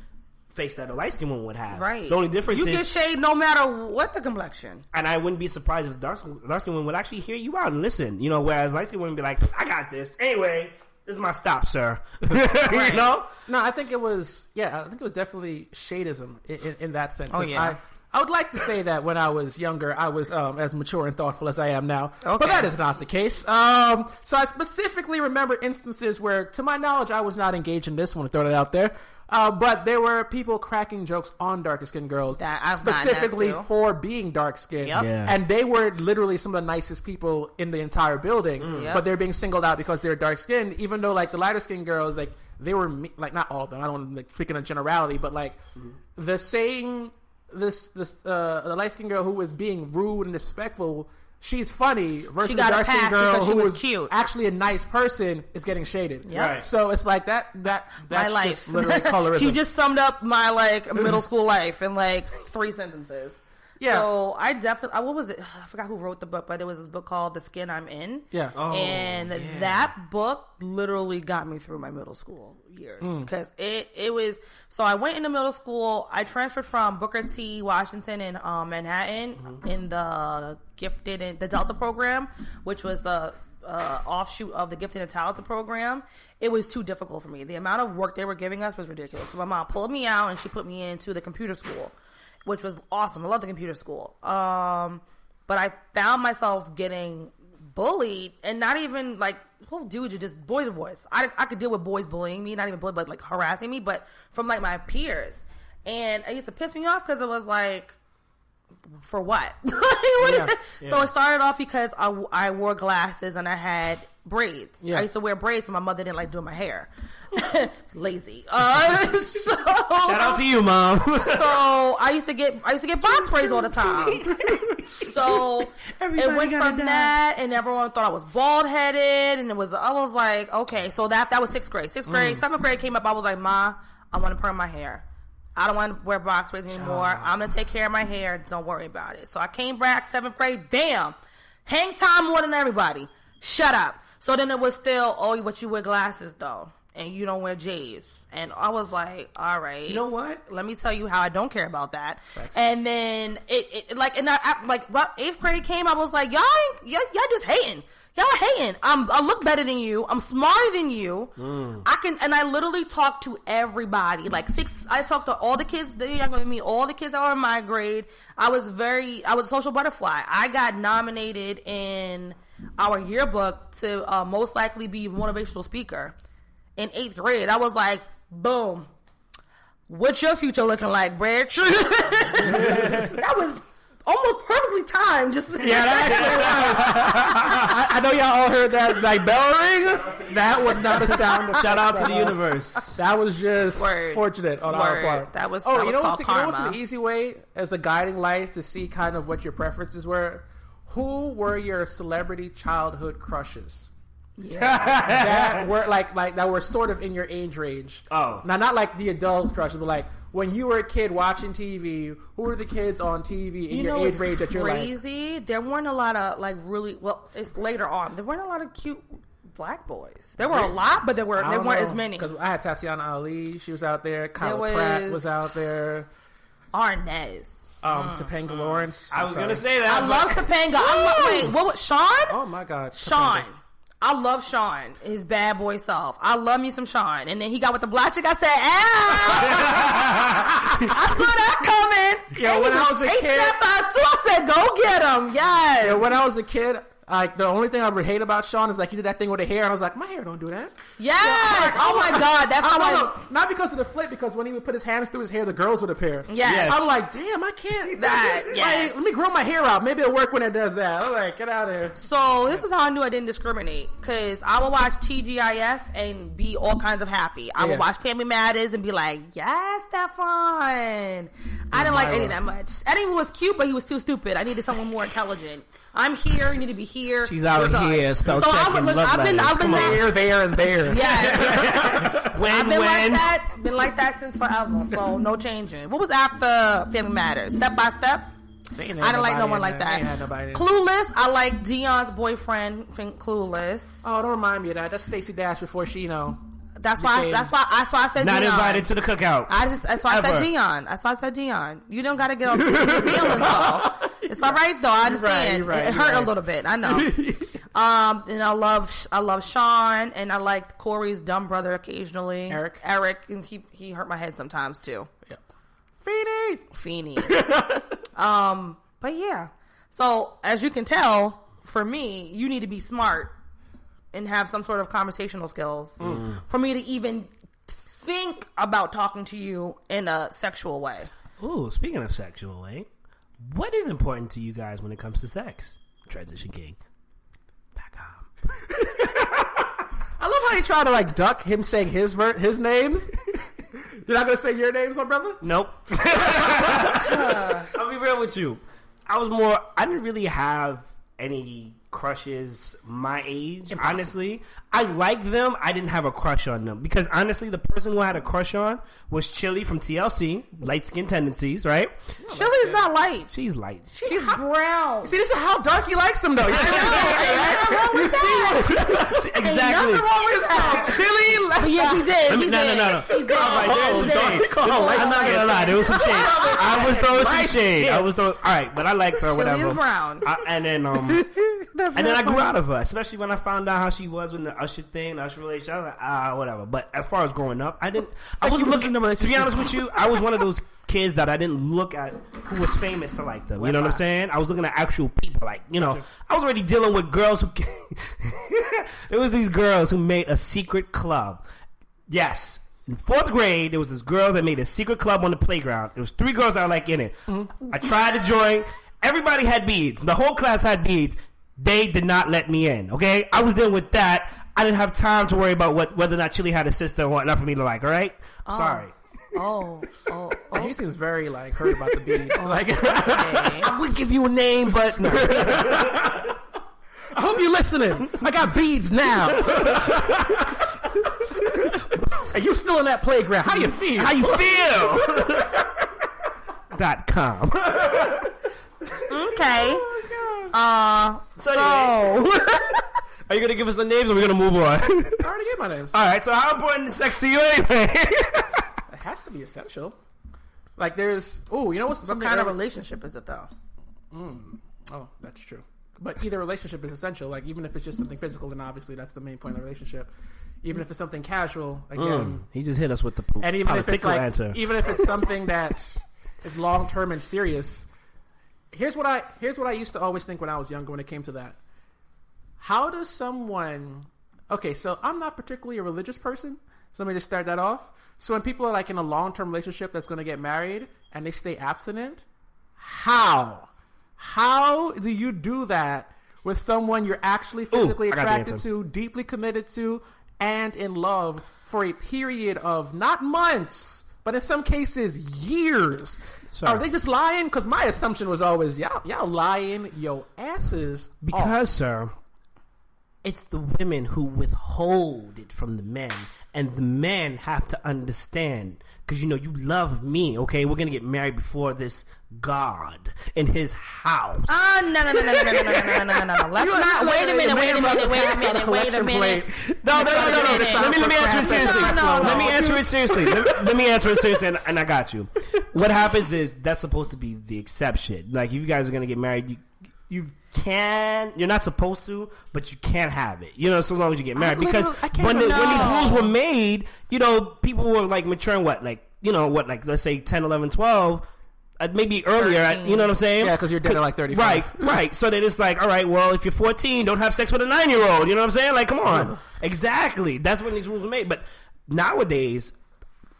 Speaker 1: face that a light skinned woman would have.
Speaker 4: Right.
Speaker 1: The only difference
Speaker 4: you
Speaker 1: is
Speaker 4: get shade no matter what the complexion.
Speaker 1: And I wouldn't be surprised if dark skinned women would actually hear you out and listen. You know, whereas light skinned women would be like, I got this. Anyway, this is my stop, sir.
Speaker 4: Right.
Speaker 1: You know?
Speaker 3: No, I think it was definitely shadeism in that sense.
Speaker 4: Oh, yeah.
Speaker 3: I would like to say that when I was younger, I was as mature and thoughtful as I am now.
Speaker 4: Okay.
Speaker 3: But that is not the case. So I specifically remember instances where, to my knowledge, I was not engaged in this one, to throw that out there. But there were people cracking jokes on darker skinned girls specifically for being dark skinned.
Speaker 4: Yep.
Speaker 1: Yeah.
Speaker 3: And they were literally some of the nicest people in the entire building.
Speaker 4: Yep.
Speaker 3: But they're being singled out because they're dark skinned, even though like the lighter skinned girls, like they were like, not all of them, I don't want to like freaking a generality, but like the saying the light skinned girl who was being rude and disrespectful, she's funny, versus the dark skinned girl who was cute, actually a nice person, is getting shaded.
Speaker 4: Yep.
Speaker 1: Right.
Speaker 3: So it's like that's
Speaker 4: my life.
Speaker 3: just literally colorism.
Speaker 4: You just summed up my like middle school life in like 3 sentences.
Speaker 3: Yeah.
Speaker 4: So I definitely, what was it? I forgot who wrote the book, but there was this book called The Skin I'm In.
Speaker 3: Yeah.
Speaker 4: And that book literally got me through my middle school years. Because it was, so I went into middle school. I transferred from Booker T. Washington in Manhattan in the Gifted and the Delta program, which was the offshoot of the Gifted and Talented program. It was too difficult for me. The amount of work they were giving us was ridiculous. So my mom pulled me out and she put me into the computer school, which was awesome. I love the computer school. But I found myself getting bullied, and not even like, well, dude, you're just boys are boys. I could deal with boys bullying me, not even bullying, but like harassing me, but from like my peers. And it used to piss me off because it was like, for what? So it started off because I wore glasses and I had braids. I used to wear braids and my mother didn't like doing my hair. Lazy. So
Speaker 1: shout out to you, Mom.
Speaker 4: So I used to get box braids all the time. So it went from that, and everyone thought I was bald headed, and I was like, okay. So that was 6th grade. 6th grade, 7th grade came up. I was like, Ma, I want to perm my hair. I don't want to wear box braids anymore. I'm going to take care of my hair. Don't worry about it. So I came back 7th grade. Bam. Hang time more than everybody. Shut up. So then it was still, but you wear glasses though. And you don't wear J's. And I was like, all right.
Speaker 1: You know what?
Speaker 4: Let me tell you how I don't care about that. Thanks. And then about 8th grade came, I was like, y'all just hating. Y'all hating. I look better than you. I'm smarter than you. I literally talk to everybody. I talked to all the kids that are younger than me, all the kids that were in my grade. I was a social butterfly. I got nominated in our yearbook to most likely be a motivational speaker in 8th grade. I was like, boom. What's your future looking like, Bridge? That was almost perfectly timed.
Speaker 3: That actually was. I know y'all all heard that like bell ring. That was not a sound.
Speaker 1: Shout out to the universe.
Speaker 3: That was just fortunate on our part.
Speaker 4: That was
Speaker 3: you know
Speaker 4: called karma.
Speaker 3: what's an easy way as a guiding light to see kind of what your preferences were? Who were your celebrity childhood crushes? that were like that were sort of in your age range.
Speaker 1: Oh,
Speaker 3: now not like the adult crushes, but like when you were a kid watching TV. Who were the kids on TV in your age range that you're
Speaker 4: crazy? There weren't a lot of like really. Well, it's later on. There weren't a lot of cute black boys. There were a lot, but there weren't as many.
Speaker 3: Because I had Tatiana Ali. She was out there. Kyla Pratt was out there.
Speaker 4: Arnez.
Speaker 3: Topanga Lawrence.
Speaker 1: I was gonna say that.
Speaker 4: I love Topanga. Wait, what was Sean?
Speaker 3: Oh my God,
Speaker 4: Sean.
Speaker 3: Topanga.
Speaker 4: I love Sean, his bad boy self. I love me some Sean. And then he got with the black chick. I said, I saw that coming.
Speaker 3: Yeah, when I was a kid,
Speaker 4: I said, go get him. Yes.
Speaker 3: Yeah, when I was a kid, like the only thing I would hate about Sean is like he did that thing with the hair, and I was like, my hair don't do that.
Speaker 4: Yes. Oh my God, that's how
Speaker 3: not because of the flip, because when he would put his hands through his hair, the girls would appear.
Speaker 4: Yes.
Speaker 3: I'm like, damn, I can't.
Speaker 4: Yes.
Speaker 3: Let me grow my hair out. Maybe it'll work when it does that. I'm like, get out of here.
Speaker 4: So this is how I knew I didn't discriminate, because I would watch TGIF and be all kinds of happy. I would watch Family Matters and be like, yes, that's fun. I didn't like Eddie that much. Eddie was cute, but he was too stupid. I needed someone more intelligent. I'm here. You need to be here.
Speaker 1: She's out here. Spell check and love letters.
Speaker 4: I've been
Speaker 3: there, and there.
Speaker 4: Yes. I've been like that since forever. So no changing. What was after Family Matters? Step by Step. I didn't like no one like that. Clueless. I like Dion's boyfriend. Clueless.
Speaker 3: Oh, don't remind me of that. That's Stacey Dash before she,
Speaker 4: That's why I said
Speaker 1: not
Speaker 4: Dion.
Speaker 1: invited to the cookout.
Speaker 4: That's why I said Dion. That's why I said Dion. You don't got to get off your feelings though. It's all right though. I understand. It hurt a little bit. I know. And I love Sean, and I liked Corey's dumb brother occasionally. Eric, and he hurt my head sometimes too.
Speaker 3: Yep.
Speaker 4: Feeny. But yeah. So as you can tell, for me, you need to be smart and have some sort of conversational skills for me to even think about talking to you in a sexual way.
Speaker 1: Ooh, speaking of sexual way, what is important to you guys when it comes to sex? TransitionKing.com.
Speaker 3: I love how you try to like duck him saying his names. You're not gonna say your names, my brother?
Speaker 1: Nope. I'll be real with you. I didn't really have any crushes my age. Impossible. Honestly, I like them. I didn't have a crush on them because honestly, the person who I had a crush on was Chili from TLC, light skin tendencies, right?
Speaker 4: Chili's not light.
Speaker 1: She's light.
Speaker 4: She's brown.
Speaker 3: See, this is how dark he likes them, though. You see,
Speaker 1: exactly.
Speaker 3: It's called Chili.
Speaker 4: Yeah, he did.
Speaker 1: No.
Speaker 4: He's gone.
Speaker 1: I'm not gonna lie. There was some shade. I was throwing some shade. All right, but I liked her. Whatever.
Speaker 4: Chili is brown.
Speaker 1: And then I grew out of her, especially when I found out how she was with the Usher thing, the Usher relationship. I was like, whatever. But as far as growing up, I wasn't looking. To be honest with you, I was one of those kids that I didn't look at who was famous to like them. You know what I'm saying? I was looking at actual people. Like, I was already dealing with girls who. There was these girls who made a secret club. Yes. In 4th grade, there was this girl that made a secret club on the playground. There was 3 girls that were like in it. Mm-hmm. I tried to join. Everybody had beads. The whole class had beads. They did not let me in, okay? I was dealing with that. I didn't have time to worry about whether or not Chili had a sister or whatnot for me to like, all right? Sorry.
Speaker 4: Oh.
Speaker 3: He seems very, hurt about the beads.
Speaker 4: I would give you a name, but no.
Speaker 3: I hope you're listening. I got beads now. Are you still in that playground? How you feel?
Speaker 1: .com.
Speaker 4: Okay.
Speaker 1: So anyway, are you going to give us the names or are we going to move on?
Speaker 3: I already gave my names.
Speaker 1: All right, so how important is sex to you anyway?
Speaker 3: It has to be essential. Like there's,
Speaker 4: what kind of relationship is it though?
Speaker 3: Oh, that's true. But either relationship is essential. Like even if it's just something physical, then obviously that's the main point of the relationship. Even if it's something casual, again.
Speaker 1: He just hit us with the
Speaker 3: and even if it's
Speaker 1: answer.
Speaker 3: Even if it's something that is long term and serious. Here's what I used to always think when I was younger when it came to that. How does someone... Okay, so I'm not particularly a religious person. So let me just start that off. So when people are in a long-term relationship that's going to get married and they stay abstinent, how? How do you do that with someone you're actually physically attracted to, deeply committed to, and in love for a period of not months, but in some cases, years? Are they just lying? Because my assumption was always, y'all lying your asses
Speaker 1: because,
Speaker 3: off.
Speaker 1: Sir, it's the women who withhold it from the men, and the men have to understand, because you love me, okay? We're gonna get married before this God in his house.
Speaker 4: No. Let's not. Wait a minute.
Speaker 1: No. Let me answer it seriously. Let me answer it seriously. Let me answer it seriously, and I got you. What happens is that's supposed to be the exception. Like, if you guys are gonna get married, you can. You're not supposed to, but you can't have it. So long as you get married. Because when these rules were made, people were like maturing. Let's say 10, 11, 12. Maybe earlier, you know what I'm saying?
Speaker 3: Yeah, because you're dead at like 35.
Speaker 1: Right. So then it's like, all right, well, if you're 14, don't have sex with a 9-year-old. You know what I'm saying? Like, come on. Exactly. That's when these rules were made. But nowadays,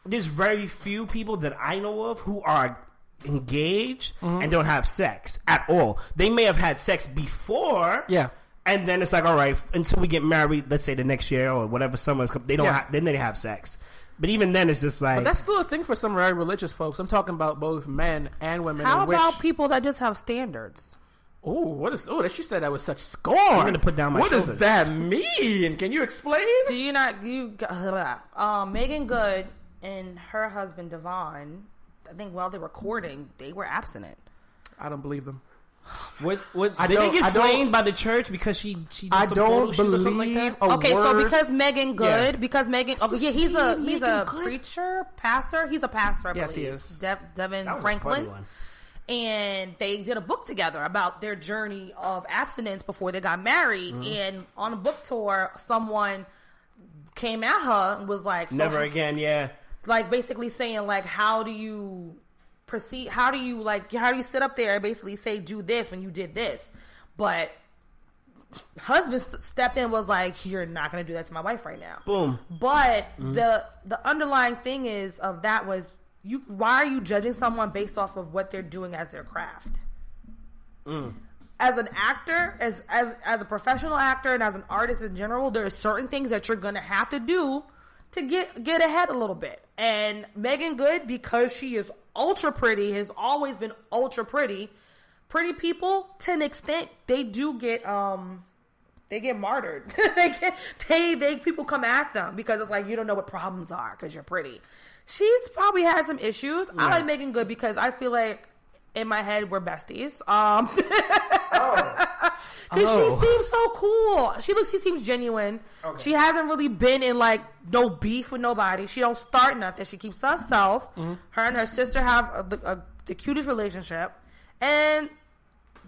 Speaker 1: there's very few people that I know of who are engaged and don't have sex at all. They may have had sex before.
Speaker 3: Yeah.
Speaker 1: And then it's like, all right, until we get married, let's say the next year or whatever summer, they don't then they have sex. But even then, it's just like...
Speaker 3: But that's still a thing for some very religious folks. I'm talking about both men and women.
Speaker 4: How about people that just have standards?
Speaker 3: She said that with such scorn.
Speaker 1: I'm going to put down my shoulders.
Speaker 3: What does that mean? Can you explain?
Speaker 4: Do you not... Megan Good and her husband, Devon, I think while they were courting, they were abstinent.
Speaker 3: I don't believe them.
Speaker 1: Did they get flamed by the church because she did some photo shoot or something like that?
Speaker 4: So because Megan Good, he's a preacher, pastor. He's a pastor, I believe.
Speaker 3: Yes, he is.
Speaker 4: Devin Franklin. And they did a book together about their journey of abstinence before they got married. And on a book tour, someone came at her and was like,
Speaker 1: never again, yeah.
Speaker 4: Like, basically saying, like, how do you proceed? How do you sit up there and basically say, do this when you did this? But husband stepped in and was like, you're not going to do that to my wife right now.
Speaker 1: Boom.
Speaker 4: But the underlying thing was, why are you judging someone based off of what they're doing as their craft? As an actor, as a professional actor, and as an artist in general, there are certain things that you're going to have to do to get ahead a little bit. And Megan Good, because she is ultra pretty, has always been ultra pretty. Pretty people, to an extent, they do get martyred. People come at them because it's like, you don't know what problems are because you're pretty. She's probably had some issues. I like Megan Good because I feel like in my head we're besties. Because she seems so cool. She seems genuine. Okay. She hasn't really been in like no beef with nobody. She don't start nothing. She keeps to herself. Her and her sister have the cutest relationship, and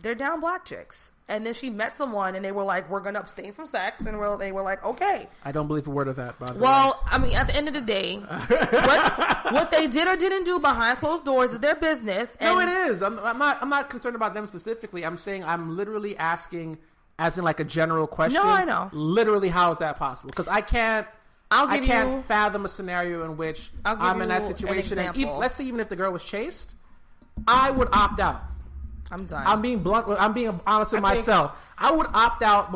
Speaker 4: they're down black chicks. And then she met someone, and they were like, "We're gonna abstain from sex," and they were like, "Okay."
Speaker 3: I don't believe a word of that. By the way.
Speaker 4: Well, I mean, at the end of the day, what they did or didn't do behind closed doors is their business. And
Speaker 3: no, it is. I'm not concerned about them specifically. I'm saying I'm literally asking, as in like a general question.
Speaker 4: No, I know.
Speaker 3: Literally, how is that possible? Because I can't fathom a scenario in which I'm in that situation. And let's say even if the girl was chaste, I would opt out.
Speaker 4: I'm done.
Speaker 3: I'm being blunt. I'm being honest with myself. I would opt out.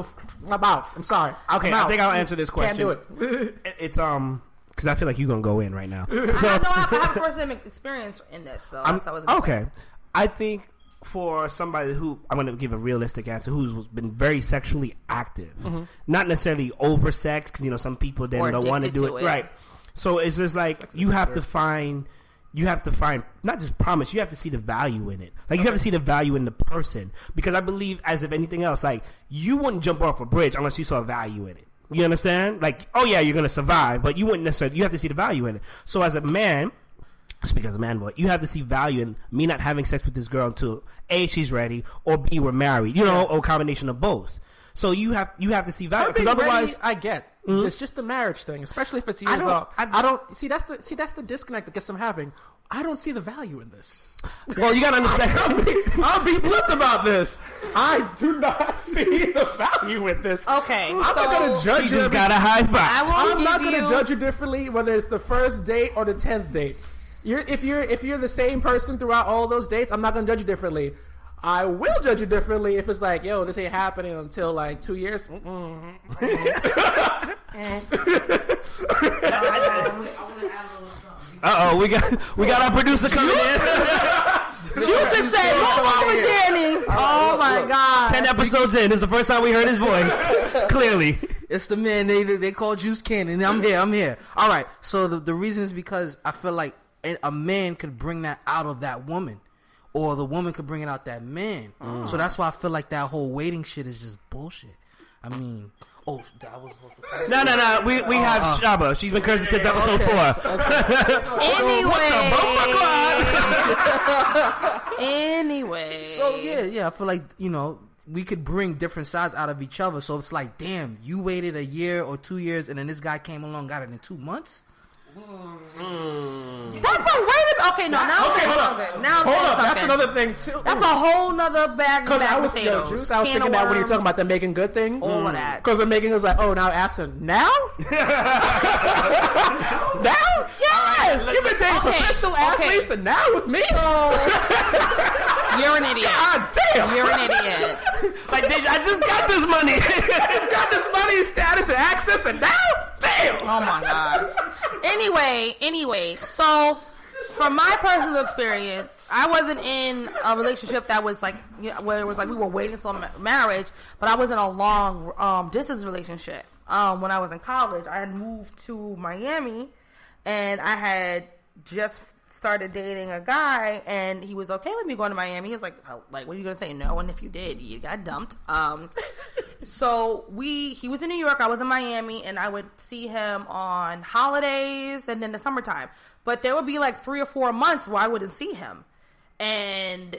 Speaker 3: I'm sorry.
Speaker 1: Okay, I think I'll answer this question.
Speaker 3: Can't do it.
Speaker 1: It's because I feel like you're gonna go in right now.
Speaker 4: I have first-hand experience in this, so that's how I was gonna say.
Speaker 1: I think for somebody who, I'm gonna give a realistic answer, who's been very sexually active, not necessarily over sex, because some people then don't want to do it, right? So it's just like you have to find not just promise, you have to see the value in it. Like you have to see the value in the person, because I believe, as if anything else, like you wouldn't jump off a bridge unless you saw value in it. You understand? Like, oh yeah, you're gonna survive, but you wouldn't necessarily. You have to see the value in it. So as a man, speak as a man, boy, you have to see value in me not having sex with this girl until A, she's ready, or B, we're married. or a combination of both. So you have to see value, because otherwise,
Speaker 3: I get. It's just the marriage thing, especially if it's years off. I don't see. That's the disconnect that I'm having. I don't see the value in this.
Speaker 1: Well, you gotta understand.
Speaker 3: I'll be blunt about this. I do not see the value in this.
Speaker 4: Okay,
Speaker 3: I'm not gonna judge you.
Speaker 1: Just got a high five.
Speaker 3: I'm not gonna judge you differently, whether it's the first date or the 10th date. If you're the same person throughout all those dates, I'm not gonna judge you differently. I will judge you differently if it's like, yo, this ain't happening until like 2 years.
Speaker 1: We got our producer coming in.
Speaker 4: Juice said, "Oh my God,
Speaker 1: 9 episodes in. This is the first time we heard his voice. Clearly.
Speaker 5: It's the man they call Juice Cannon. I'm here. All right. So the reason is because I feel like a man could bring that out of that woman, or the woman could bring it out that man. So that's why I feel like that whole waiting shit is just bullshit. I mean, that was supposed to.
Speaker 1: No. We have Shaba. She's been cursing since episode 4.
Speaker 4: Anyway.
Speaker 5: So yeah. I feel like we could bring different sides out of each other. So it's like, damn, you waited a year or 2 years, and then this guy came along, got it in 2 months.
Speaker 4: That's a rated. Okay, no. Now
Speaker 3: Okay, hold
Speaker 4: on. Now
Speaker 3: Hold up, that's another thing too.
Speaker 4: That's a whole nother bag of potatoes.
Speaker 3: Juice, I was thinking that when you're talking about the making good thing,
Speaker 4: all of that.
Speaker 3: because the making was like, oh, now absent now. Now, yes, you've been dating professional athletes, and now with me.
Speaker 4: You're an idiot.
Speaker 3: God damn,
Speaker 4: You're an idiot.
Speaker 1: Like, I just got this money.
Speaker 3: It's got this money, status, and access, and now, damn.
Speaker 4: Oh my gosh. Anyway, so from my personal experience, I wasn't in a relationship that was like, where it was like we were waiting until marriage, but I was in a long distance relationship. When I was in college, I had moved to Miami, and I had just started dating a guy, and he was okay with me going to Miami. He was like, what are you gonna say? No, and if you did, you got dumped. So he was in New York, I was in Miami, and I would see him on holidays and then the summertime. But there would be like 3 or 4 months where I wouldn't see him, and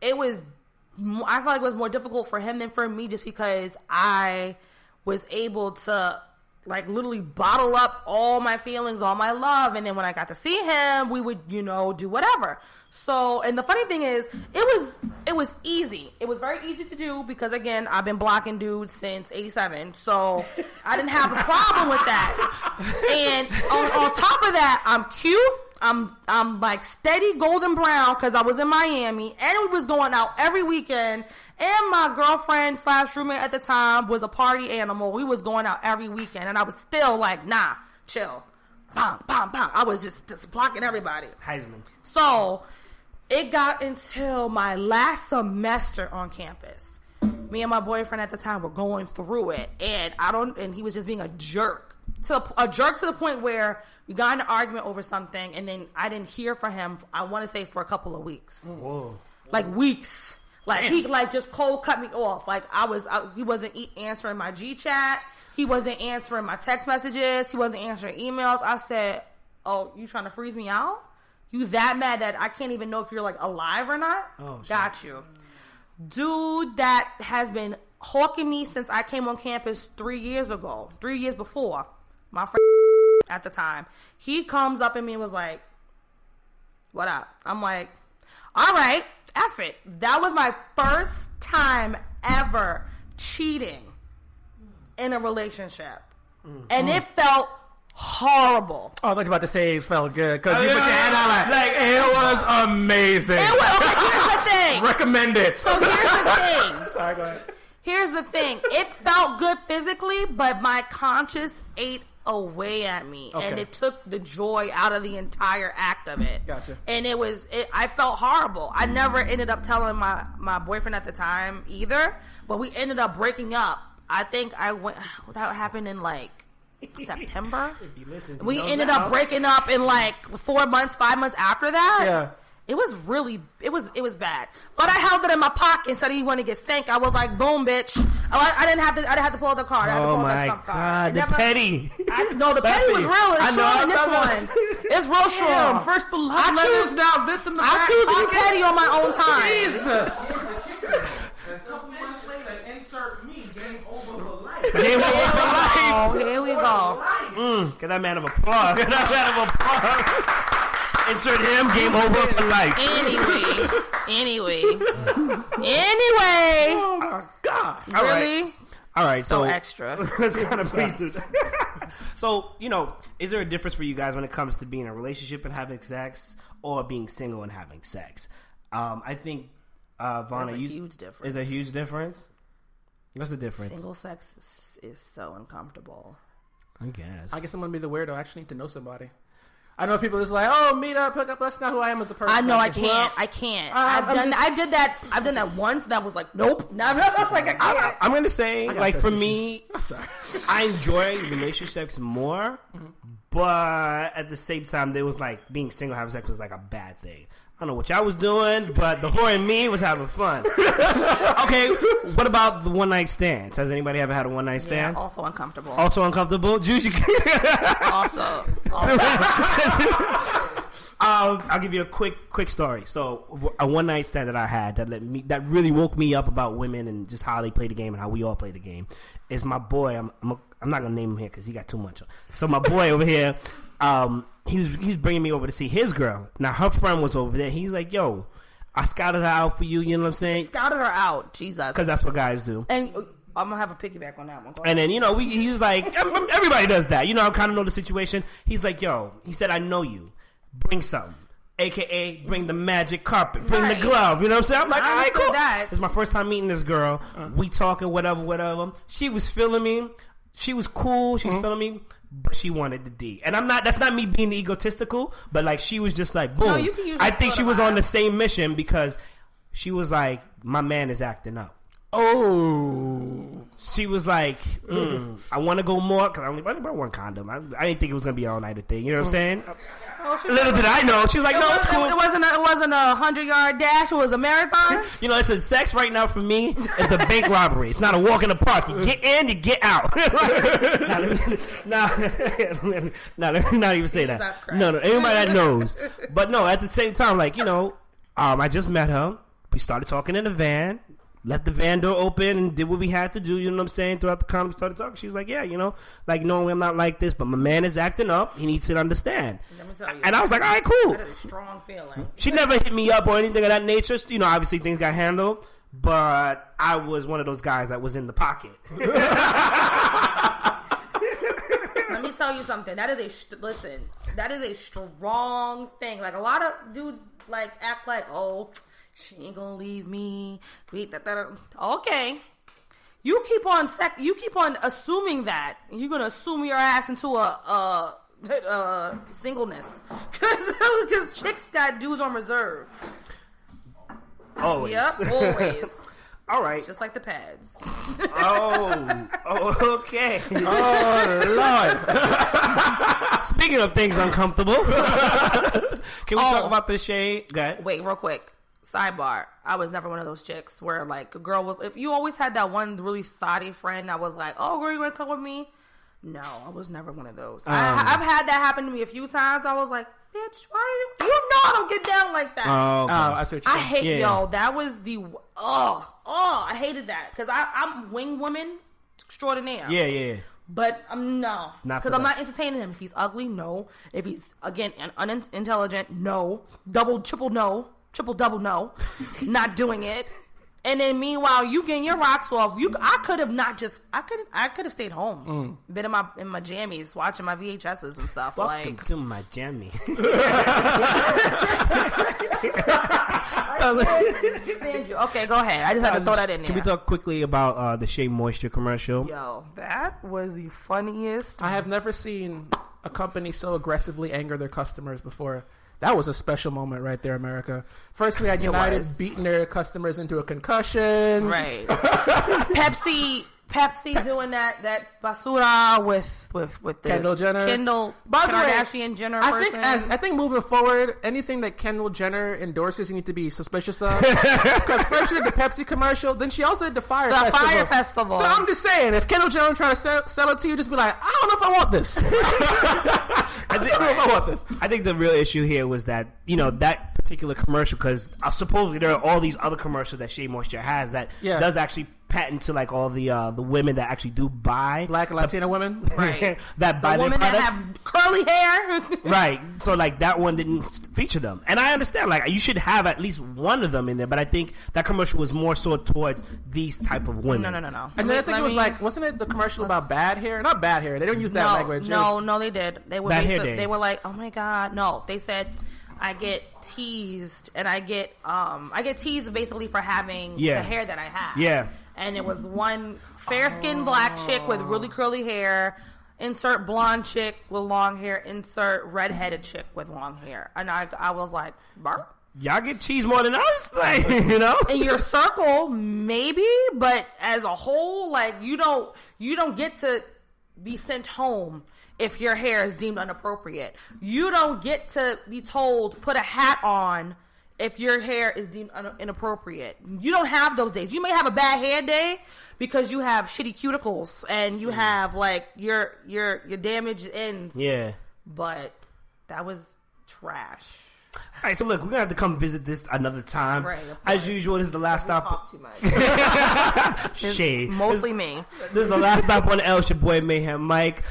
Speaker 4: I felt like it was more difficult for him than for me, just because I was able to like literally bottle up all my feelings, all my love, and then when I got to see him, we would, do whatever. So, and the funny thing is, it was easy. It was very easy to do because, again, I've been blocking dudes since '87, so I didn't have a problem with that. And on top of that, I'm cute. I'm like steady golden brown because I was in Miami, and we was going out every weekend, and my girlfriend / roommate at the time was a party animal. We was going out every weekend, and I was still like, nah, chill. Bam, bam, bam. I was just blocking everybody.
Speaker 1: Heisman.
Speaker 4: So it got until my last semester on campus. Me and my boyfriend at the time were going through it, and he was just being a jerk. To the point where we got in an argument over something, and then I didn't hear from him, I want to say, for a couple of weeks.
Speaker 1: Whoa.
Speaker 4: Like weeks. Like,
Speaker 1: damn.
Speaker 4: he just cold cut me off. Like, he wasn't answering my G chat. He wasn't answering my text messages. He wasn't answering emails. I said, oh, you trying to freeze me out? You that mad that I can't even know if you're like alive or not?
Speaker 1: Oh, shit.
Speaker 4: Got you. Dude that has been hawking me since I came on campus 3 years before. My friend at the time, he comes up at me and was like, what up? I'm like, all right, F it. That was my first time ever cheating in a relationship. And it felt horrible.
Speaker 3: Oh, I thought you were about to say it felt good because you put your hand on like it was amazing.
Speaker 4: Here's the thing.
Speaker 3: Recommend it.
Speaker 4: So here's the thing.
Speaker 3: Sorry, go ahead.
Speaker 4: Here's the thing. It felt good physically, but my conscience ate away at me, and it took the joy out of the entire act of it.
Speaker 3: Gotcha.
Speaker 4: And I felt horrible. I never ended up telling my boyfriend at the time either, but we ended up breaking up. I think that happened in like September.
Speaker 1: If he listens,
Speaker 4: we ended up breaking up in like 4 months, 5 months after that.
Speaker 3: Yeah.
Speaker 4: It was bad. But I held it in my pocket instead of you want to get stank. I was like, boom, bitch. I didn't have to pull out the card. I had to
Speaker 1: oh
Speaker 4: pull
Speaker 1: my
Speaker 4: out the
Speaker 1: god, the petty.
Speaker 4: The petty was real. It's strong in this one. It's real strong.
Speaker 3: First the love letters, now this in the back
Speaker 4: I choose to be
Speaker 3: pocket.
Speaker 4: petty on my own time.
Speaker 3: Jesus.
Speaker 6: A couple months later, insert me, game over for life.
Speaker 1: Game over for life.
Speaker 4: Oh, here we go.
Speaker 1: Get that man of applause. Get that man of applause. Insert him. Game over for life.
Speaker 4: Anyway.
Speaker 3: Oh my god.
Speaker 4: Really?
Speaker 1: All right.
Speaker 4: So extra.
Speaker 1: Let's kind of please do that. So, is there a difference for you guys when it comes to being in a relationship and having sex, or being single and having sex? I think, Vonna,
Speaker 4: There's a huge difference.
Speaker 1: Is a huge difference? What's the difference?
Speaker 4: Single sex is so uncomfortable.
Speaker 1: I guess
Speaker 3: I'm gonna be the weirdo. I actually need to know somebody. I know people just like, oh, meet up, hook up. That's not who I am as a person.
Speaker 4: I know I
Speaker 3: Like,
Speaker 4: can't. I can't. I did that. I've done that once. That was like, nope. Never. That's like I can't.
Speaker 1: I'm gonna say, like for me,
Speaker 3: Sorry.
Speaker 1: I enjoy relationships more, but at the same time, there was like being single, having sex was like a bad thing. I don't know what y'all was doing, but the whore in me was having fun. Okay, what about the one night stands? Has anybody ever had a one night stand?
Speaker 4: Yeah, also uncomfortable.
Speaker 1: Also uncomfortable? Juice, you
Speaker 4: Also.
Speaker 1: I'll give you a quick story. So a one night stand that I had that really woke me up about women and just how they play the game and how we all play the game is my boy. I'm not gonna name him here because he got too much. So my boy over here, he's bringing me over to see his girl. Now her friend was over there. He's like, yo, I scouted her out for you. You know what I'm saying?
Speaker 4: Scouted her out. Jesus.
Speaker 1: Because that's what guys do.
Speaker 4: And I'm gonna have a piggyback on that one.
Speaker 1: And then he was like, everybody does that. You know, I kind of know the situation. He's like, yo, he said, I know you. Bring something. AKA, bring the magic carpet. Bring the glove. You know what I'm saying? I'm like, all right, cool. It's my first time meeting this girl. We talking, whatever. She was feeling me. She was cool. She was feeling me. But she wanted the D. And that's not me being egotistical, but like she was just like, boom.
Speaker 4: No, you can use
Speaker 1: I think she was on the same mission because she was like, my man is acting up.
Speaker 3: Oh.
Speaker 1: She was like, I want to go more because I only bought one condom. I didn't think it was going to be an all-nighter thing. You know what I'm saying? Little did I know. She was like, no, it's cool.
Speaker 4: It wasn't a 100-yard dash. It was a marathon.
Speaker 1: You know, listen, sex right now for me is a bank robbery. It's not a walk in the park. You get in, you get out. Let me not even say that. No, anybody that knows. But no, at the same time, like, you know, I just met her. We started talking in the van. Left the van door open and did what we had to do, you know what I'm saying? Throughout the conversation, started talking. She was like, yeah, you know, like, no, I'm not like this, but my man is acting up. He needs to understand.
Speaker 4: Let me tell you.
Speaker 1: And I was like, all right, cool.
Speaker 4: That is a strong feeling.
Speaker 1: She never hit me up or anything of that nature. You know, obviously things got handled, but I was one of those guys that was in the pocket.
Speaker 4: Let me tell you something. That is a strong thing. Like, a lot of dudes, like, act like, oh, she ain't gonna leave me. Okay, you keep on assuming that you're gonna assume your ass into a singleness because chicks got dudes on reserve.
Speaker 1: Always.
Speaker 4: Yep, always.
Speaker 1: All right.
Speaker 4: Just like the pads.
Speaker 1: Oh, okay.
Speaker 3: Oh, Lord.
Speaker 1: Speaking of things uncomfortable, can we talk about this shade? Go ahead.
Speaker 4: Wait, real quick. Sidebar. I was never one of those chicks where, like, a girl was... If you always had that one really thotty friend that was like, oh, girl, you want to come with me? No, I was never one of those. I've had that happen to me a few times. I was like, bitch, why you know I don't get down like that.
Speaker 1: Oh, okay.
Speaker 3: I see what you're saying.
Speaker 4: hate, yo, that was the... I hated that. Because I'm wing woman extraordinaire.
Speaker 1: Yeah.
Speaker 4: But no. Because I'm not entertaining him. If he's ugly, no. If he's, again, unintelligent, no. Triple double no. Not doing it. And then meanwhile, you getting your rocks off. I could have stayed home. Been in my jammies watching my VHSs and stuff.
Speaker 1: Welcome to my jammy.
Speaker 4: Okay, go ahead. I just had to throw that in there.
Speaker 1: Can we talk quickly about the Shea Moisture commercial?
Speaker 4: Yo, that was the funniest.
Speaker 3: I have never seen a company so aggressively anger their customers before. That was a special moment right there, America. First, we had United beating their customers into a concussion.
Speaker 4: Right. Pepsi doing that basura with the
Speaker 3: Kendall Jenner.
Speaker 4: By the Kardashian Jenner person.
Speaker 3: I think moving forward, anything that Kendall Jenner endorses, you need to be suspicious of. Because first she did the Pepsi commercial, then she also did the Fire Festival. So I'm just saying, if Kendall Jenner trying to sell it to you, just be like, I don't know if I want this.
Speaker 1: I think the real issue here was that, you know, that particular commercial, because supposedly there are all these other commercials that Shea Moisture has that does actually patent to, like, all the women that actually do buy
Speaker 3: Black and Latina women,
Speaker 4: right?
Speaker 1: That buy
Speaker 4: the women
Speaker 1: their
Speaker 4: that
Speaker 1: products.
Speaker 4: have curly hair,
Speaker 1: right? So, like, that one didn't feature them, and I understand, like, you should have at least one of them in there, but I think that commercial was more so towards these type of women.
Speaker 4: No.
Speaker 3: And then I think it was like, wasn't it the commercial about bad hair? Not bad hair. They don't use that language.
Speaker 4: No, they did. They were
Speaker 1: Bad hair day.
Speaker 4: They were like, oh my god, no. They said, I get teased, and I get teased basically for having the hair that I have.
Speaker 1: Yeah.
Speaker 4: And it was one fair-skinned black chick with really curly hair, insert blonde chick with long hair, insert redheaded chick with long hair. And I was like, Bark?
Speaker 1: Y'all get cheese more than us, like, you know.
Speaker 4: In your circle, maybe, but as a whole, like you don't get to be sent home if your hair is deemed inappropriate. You don't get to be told put a hat on if your hair is deemed inappropriate. You don't have those days. You may have a bad hair day because you have shitty cuticles and you have like your damaged ends.
Speaker 1: Yeah,
Speaker 4: but that was trash.
Speaker 1: All right, so look, we're gonna have to come visit this another time.
Speaker 4: Right,
Speaker 1: as usual, this is the last stop.
Speaker 4: Talk too much.
Speaker 1: Shade.
Speaker 4: Mostly me.
Speaker 1: This is the last stop on L. Your boy Mayhem Mike.